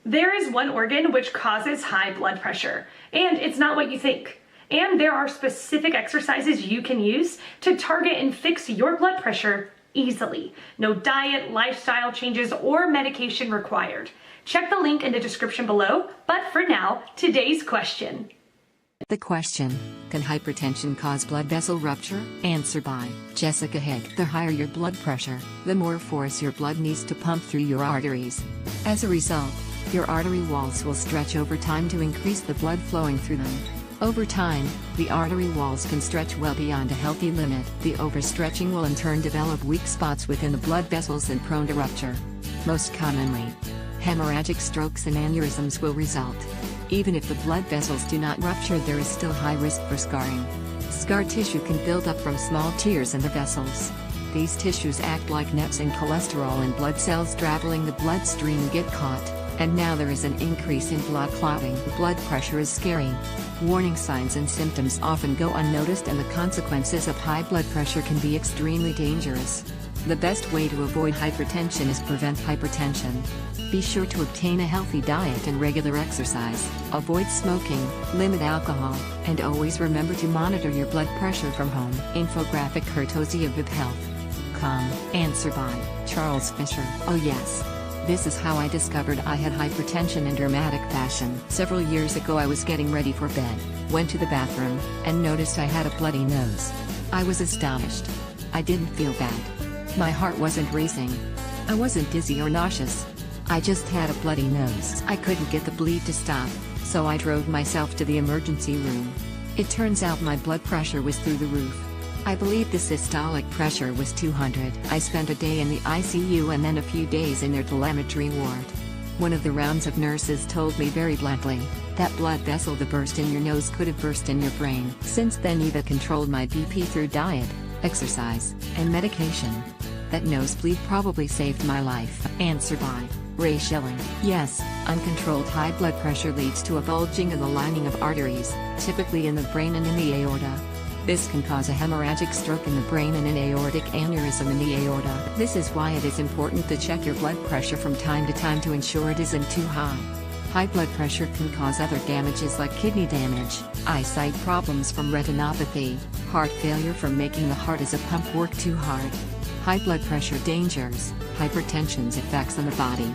There is one organ which causes high blood pressure, and it's not what you think. And there are specific exercises you can use to target and fix your blood pressure easily. No diet, lifestyle changes, or medication required. Check the link in the description below, but for now, today's question. The question: can hypertension cause blood vessel rupture? Answer by Jessica Higg. The higher your blood pressure, the more force your blood needs to pump through your arteries. As a result, your artery walls will stretch over time to increase the blood flowing through them. Over time, the artery walls can stretch well beyond a healthy limit. The overstretching will in turn develop weak spots within the blood vessels and prone to rupture. Most commonly, hemorrhagic strokes and aneurysms will result. Even if the blood vessels do not rupture, there is still high risk for scarring. Scar tissue can build up from small tears in the vessels. These tissues act like nets, and cholesterol and blood cells traveling the bloodstream get caught, and now there is an increase in blood clotting. Blood pressure is scary. Warning signs and symptoms often go unnoticed, and the consequences of high blood pressure can be extremely dangerous. The best way to avoid hypertension is prevent hypertension. Be sure to obtain a healthy diet and regular exercise, avoid smoking, limit alcohol, and always remember to monitor your blood pressure from home. Infographic courtesy of VipHealth.com. Answer by Charles Fisher. Oh yes. This is how I discovered I had hypertension in dramatic fashion. Several years ago I was getting ready for bed, went to the bathroom, and noticed I had a bloody nose. I was astonished. I didn't feel bad. My heart wasn't racing. I wasn't dizzy or nauseous. I just had a bloody nose. I couldn't get the bleed to stop, so I drove myself to the emergency room. It turns out my blood pressure was through the roof. I believe the systolic pressure was 200. I spent a day in the ICU and then a few days in their telemetry ward. One of the rounds of nurses told me very bluntly, that blood vessel that burst in your nose could have burst in your brain. Since then Eva controlled my BP through diet, exercise, and medication. That nosebleed probably saved my life. Answer by Ray Schilling. Yes, uncontrolled high blood pressure leads to a bulging in the lining of arteries, typically in the brain and in the aorta. This can cause a hemorrhagic stroke in the brain and an aortic aneurysm in the aorta. This is why it is important to check your blood pressure from time to time to ensure it isn't too high. High blood pressure can cause other damages like kidney damage, eyesight problems from retinopathy, heart failure from making the heart as a pump work too hard. High blood pressure dangers: hypertension's effects on the body.